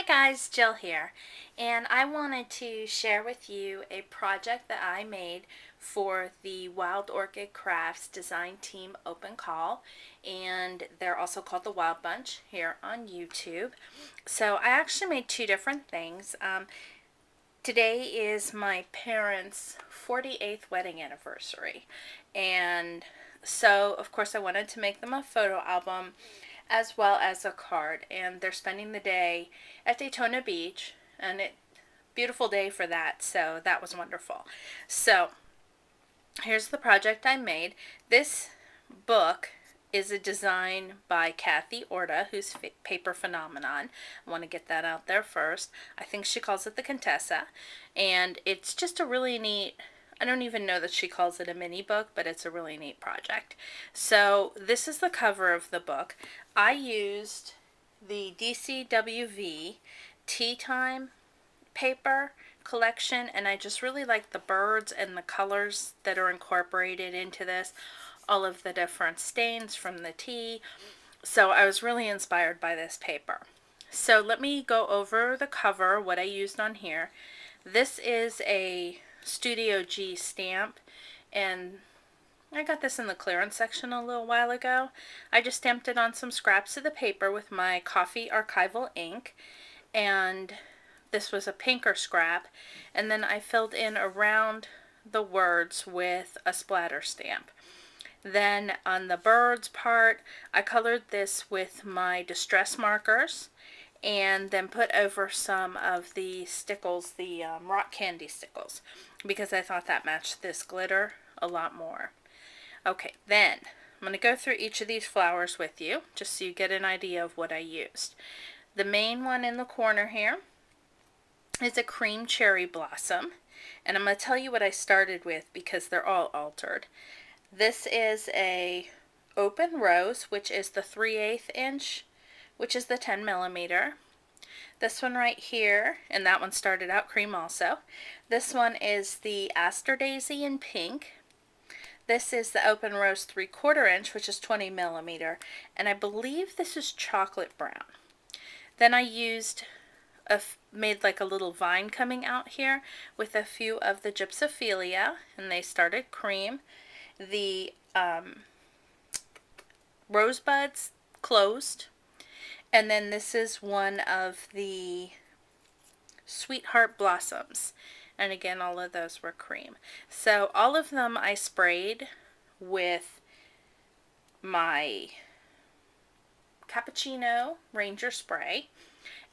guys, Jill here, and I wanted to share with you a project that I made for the Wild Orchid Crafts Design Team Open Call, and they're also called the Wild Bunch here on YouTube. So I actually made two different things. Today is my parents' 48th wedding anniversary, and so of course I wanted to make them a photo album as well as a card, and they're spending the day at Daytona Beach, and beautiful day for that, so that was wonderful. So here's the project I made. This book is a design by Kathy Orta, who's Paper Phenomenon. I want to get that out there first. I think she calls it the Contessa, and it's just a really neat, I don't even know that she calls it a mini book, but it's a really neat project. So this is the cover of the book. I used the DCWV Tea Time paper collection, and I just really like the birds and the colors that are incorporated into this, all of the different stains from the tea. So I was really inspired by this paper. So let me go over the cover, what I used on here. This is a Studio G stamp, and I got this in the clearance section a little while ago. I just stamped it on some scraps of the paper with my coffee archival ink, and this was a pinker scrap, and then I filled in around the words with a splatter stamp. Then on the birds part, I colored this with my distress markers, and then put over some of the stickles, the rock candy stickles, because I thought that matched this glitter a lot more. Okay, then I'm going to go through each of these flowers with you, just so you get an idea of what I used. The main one in the corner here is a cream cherry blossom, and I'm going to tell you what I started with because they're all altered. This is a open rose, which is the 3/8 inch, which is the 10 millimeter. This one right here, and that one started out cream also. This one is the Aster Daisy in pink. This is the open rose 3/4 inch, which is 20 millimeter, and I believe this is chocolate brown. Then I made like a little vine coming out here with a few of the gypsophilia, and they started cream. The rosebuds closed. And then this is one of the Sweetheart Blossoms. And again, all of those were cream. So all of them I sprayed with my Cappuccino Ranger spray.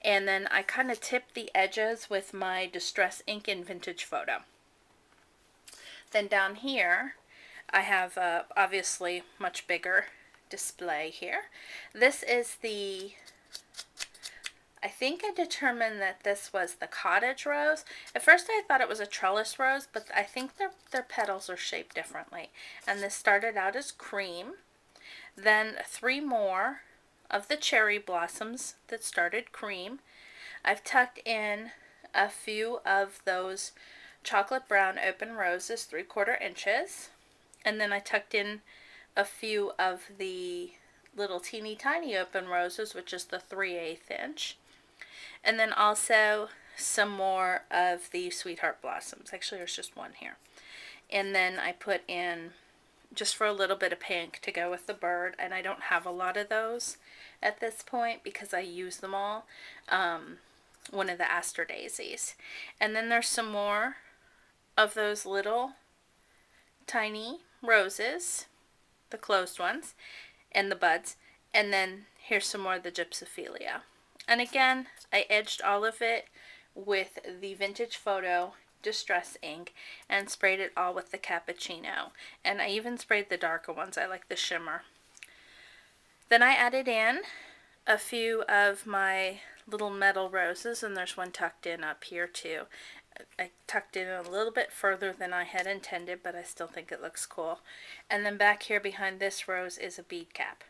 And then I kind of tipped the edges with my Distress Ink in Vintage Photo. Then down here, I have obviously much bigger display here. This is I think I determined that this was the cottage rose. At first I thought it was a trellis rose, but I think their petals are shaped differently. And this started out as cream. Then 3 more of the cherry blossoms that started cream. I've tucked in a few of those chocolate brown open roses, 3/4 inches. And then I tucked in a few of the little teeny tiny open roses, which is the 3/8 inch. And then also some more of the Sweetheart Blossoms. Actually, there's just one here. And then I put in, just for a little bit of pink to go with the bird, and I don't have a lot of those at this point because I use them all, one of the Aster Daisies. And then there's some more of those little tiny roses, the closed ones, and the buds. And then here's some more of the gypsophilia. And again, I edged all of it with the Vintage Photo Distress ink and sprayed it all with the Cappuccino. And I even sprayed the darker ones. I like the shimmer. Then I added in a few of my little metal roses, and there's one tucked in up here too. I tucked in a little bit further than I had intended, but I still think it looks cool. And then back here behind this rose is a bead cap.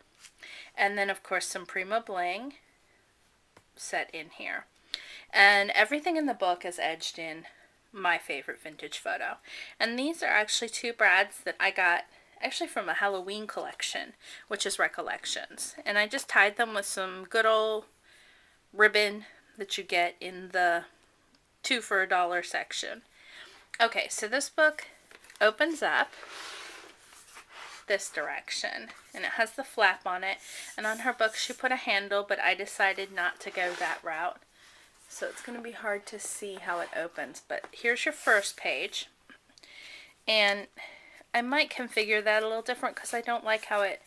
And then of course some Prima Bling set in here. And everything in the book is edged in my favorite Vintage Photo. And these are actually 2 brads that I got actually from a Halloween collection, which is Recollections. And I just tied them with some good old ribbon that you get in the 2 for $1 section. Okay, so this book opens up this direction, and it has the flap on it, and on her book she put a handle, but I decided not to go that route, so it's going to be hard to see how it opens. But here's your first page, and I might configure that a little different because I don't like how it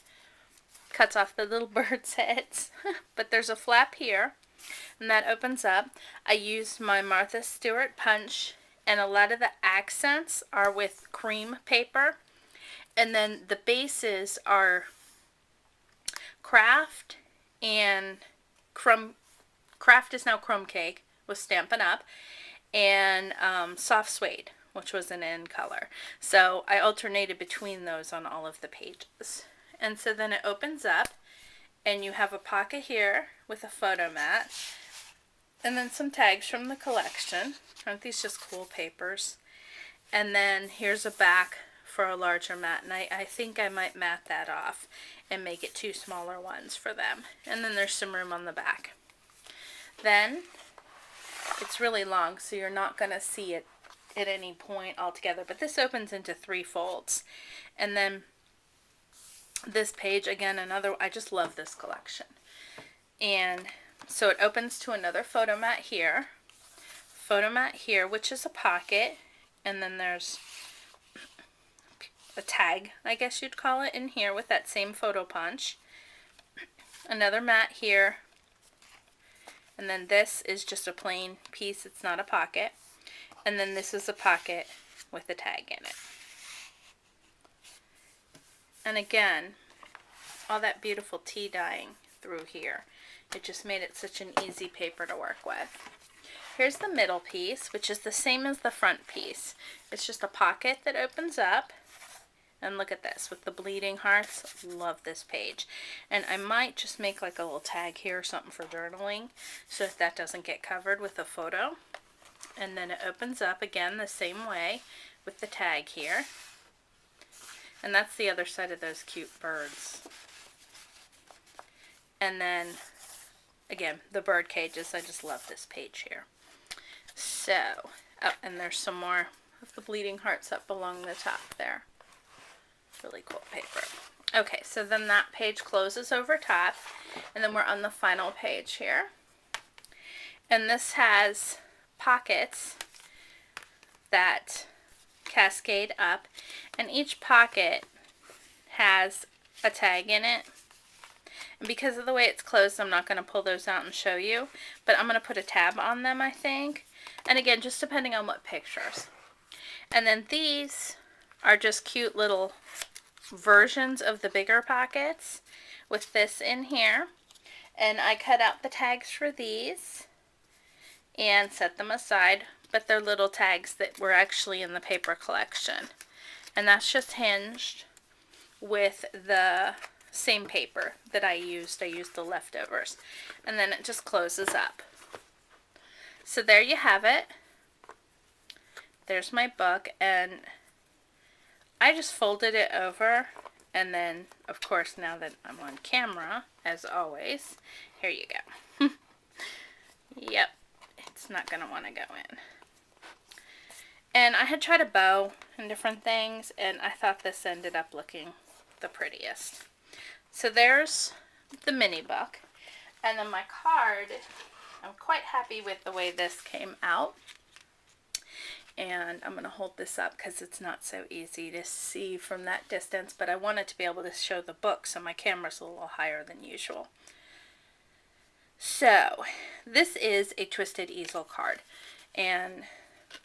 cuts off the little bird's heads. But there's a flap here, and that opens up. I used my Martha Stewart punch, and a lot of the accents are with cream paper. And then the bases are Craft and Craft is now Crumb Cake with Stampin' Up! And Soft Suede, which was an in color. So I alternated between those on all of the pages. And so then it opens up, and you have a pocket here with a photo mat, and then some tags from the collection. Aren't these just cool papers? And then here's a back for a larger mat, and I think I might mat that off and make it 2 smaller ones for them. And then there's some room on the back. Then it's really long, so you're not going to see it at any point altogether, but this opens into 3 folds. And then this page, again, I just love this collection. And so it opens to another photo mat here, which is a pocket, and then there's a tag, I guess you'd call it, in here with that same photo punch. Another mat here, and then this is just a plain piece, it's not a pocket. And then this is a pocket with a tag in it. And again, all that beautiful tea dyeing through here. It just made it such an easy paper to work with. Here's the middle piece, which is the same as the front piece. It's just a pocket that opens up. And look at this with the bleeding hearts. Love this page. And I might just make like a little tag here or something for journaling, so that doesn't get covered with a photo. And then it opens up again the same way with the tag here. And that's the other side of those cute birds. And then again, the bird cages. I just love this page here. So, oh, and there's some more of the bleeding hearts up along the top there. Really cool paper. Okay, so then that page closes over top, and then we're on the final page here. And this has pockets that cascade up, and each pocket has a tag in it. And because of the way it's closed, I'm not going to pull those out and show you, but I'm going to put a tab on them, I think. And again, just depending on what pictures. And then these are just cute little versions of the bigger pockets with this in here. And I cut out the tags for these and set them aside, but they're little tags that were actually in the paper collection. And that's just hinged with the same paper that I used. I used the leftovers. And then it just closes up. So there you have it. There's my book, and I just folded it over, and then, of course, now that I'm on camera, as always, here you go. Yep, it's not going to want to go in. And I had tried a bow and different things, and I thought this ended up looking the prettiest. So there's the mini book, and then my card, I'm quite happy with the way this came out. And I'm going to hold this up because it's not so easy to see from that distance, but I wanted to be able to show the book, so my camera's a little higher than usual. So, this is a twisted easel card, and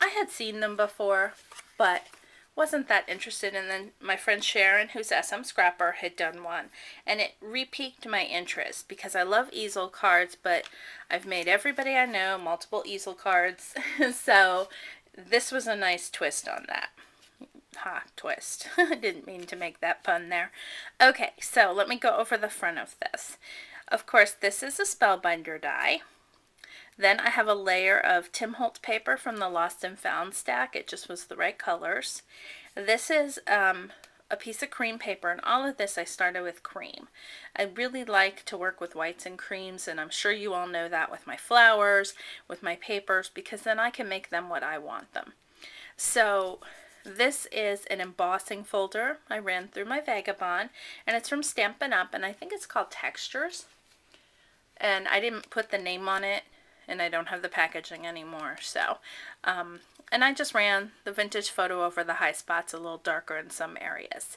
I had seen them before, but wasn't that interested. And then my friend Sharon, who's SM Scrapper, had done one, and it re-piqued my interest because I love easel cards, but I've made everybody I know multiple easel cards, so this was a nice twist on that. Ha, twist. I didn't mean to make that pun there. Okay, so let me go over the front of this. Of course, this is a Spellbinder die. Then I have a layer of Tim Holtz paper from the Lost and Found stack. It just was the right colors. This is a a piece of cream paper, and all of this I started with cream. I really like to work with whites and creams, and I'm sure you all know that with my flowers, with my papers, because then I can make them what I want them. So this is an embossing folder I ran through my Vagabond, and it's from Stampin' Up, and I think it's called Textures. And I didn't put the name on it, and I don't have the packaging anymore. So, and I just ran the vintage photo over the high spots, a little darker in some areas.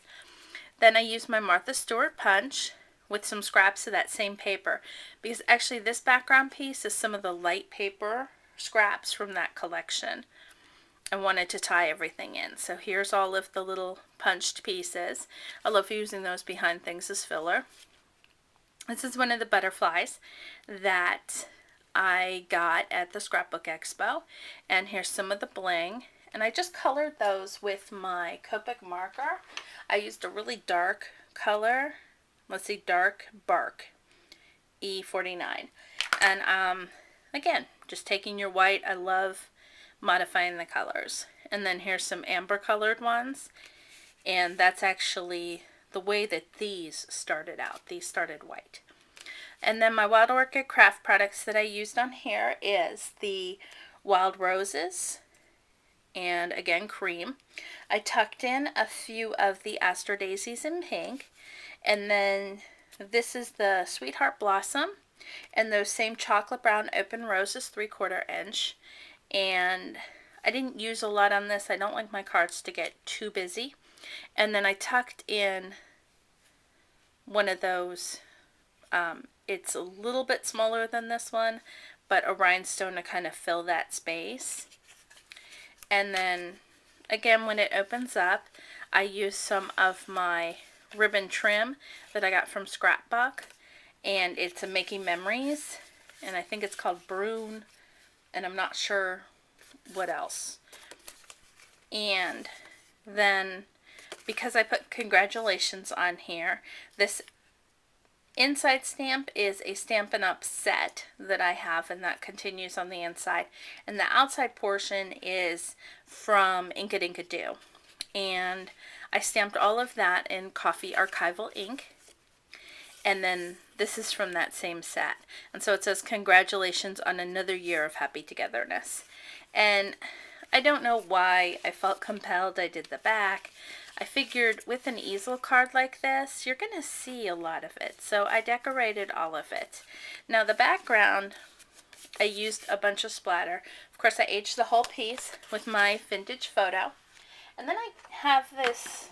Then I used my Martha Stewart punch with some scraps of that same paper, because actually this background piece is some of the light paper scraps from that collection. I wanted to tie everything in. So here's all of the little punched pieces. I love using those behind things as filler. This is one of the butterflies that I got at the Scrapbook Expo. And here's some of the bling. And I just colored those with my Copic marker. I used a really dark color. Let's see, dark bark, E49. And again, just taking your white. I love modifying the colors. And then here's some amber colored ones, and that's actually the way that these started out. These started white. And then my Wild Orchid Craft products that I used on here is the Wild Roses, and again cream. I tucked in a few of the Aster Daisies in pink, and then this is the Sweetheart Blossom, and those same chocolate brown open roses, 3/4 inch. And I didn't use a lot on this. I don't like my cards to get too busy. And then I tucked in one of those, it's a little bit smaller than this one, but a rhinestone to kind of fill that space. And then again, when it opens up, I use some of my ribbon trim that I got from Scrapbook, and it's a Making Memories, and I think it's called Brune, and I'm not sure what else. And then because I put congratulations on here, this inside stamp is a Stampin' Up set that I have, and that continues on the inside. And the outside portion is from Inkadoo. And I stamped all of that in Coffee Archival ink. And then this is from that same set. And so it says, congratulations on another year of happy togetherness. And I don't know why I felt compelled. I did the back. I figured with an easel card like this, you're going to see a lot of it. So I decorated all of it. Now the background, I used a bunch of splatter. Of course, I aged the whole piece with my vintage photo. And then I have this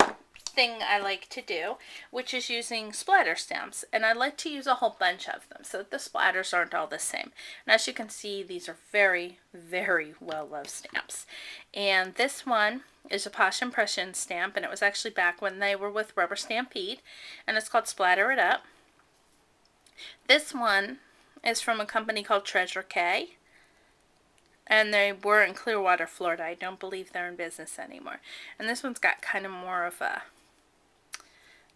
thing I like to do, which is using splatter stamps, and I like to use a whole bunch of them so that the splatters aren't all the same. And as you can see, these are very, very well loved stamps. And this one is a Posh Impression stamp, and it was actually back when they were with Rubber Stampede, and it's called Splatter It Up. This one is from a company called Treasure K, and they were in Clearwater, Florida. I don't believe they're in business anymore. And this one's got kind of more of a,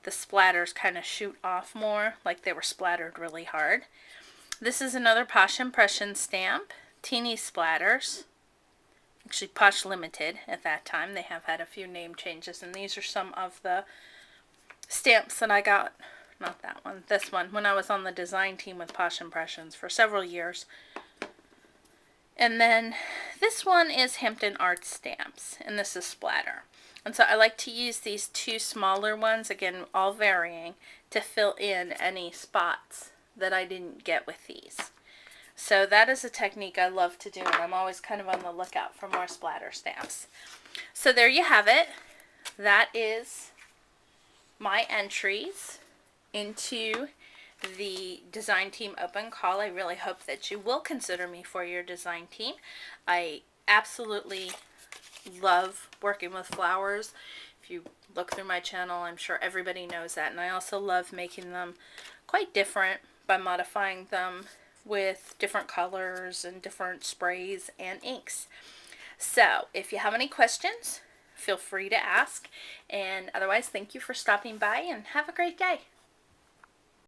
the splatters kind of shoot off more, like they were splattered really hard. This is another Posh Impression stamp, Teeny Splatters. Actually Posh Limited at that time. They have had a few name changes, and these are some of the stamps that I got, not that one, this one, when I was on the design team with Posh Impressions for several years. And then this one is Hampton Arts stamps, and this is splatter. And so I like to use these two smaller ones, again all varying, to fill in any spots that I didn't get with these. So that is a technique I love to do, and I'm always kind of on the lookout for more splatter stamps. So there you have it. That is my entries into the design team open call. I really hope that you will consider me for your design team. I absolutely love working with flowers. If you look through my channel, I'm sure everybody knows that. And I also love making them quite different by modifying them with different colors and different sprays and inks. So if you have any questions, feel free to ask. And otherwise, thank you for stopping by, and have a great day.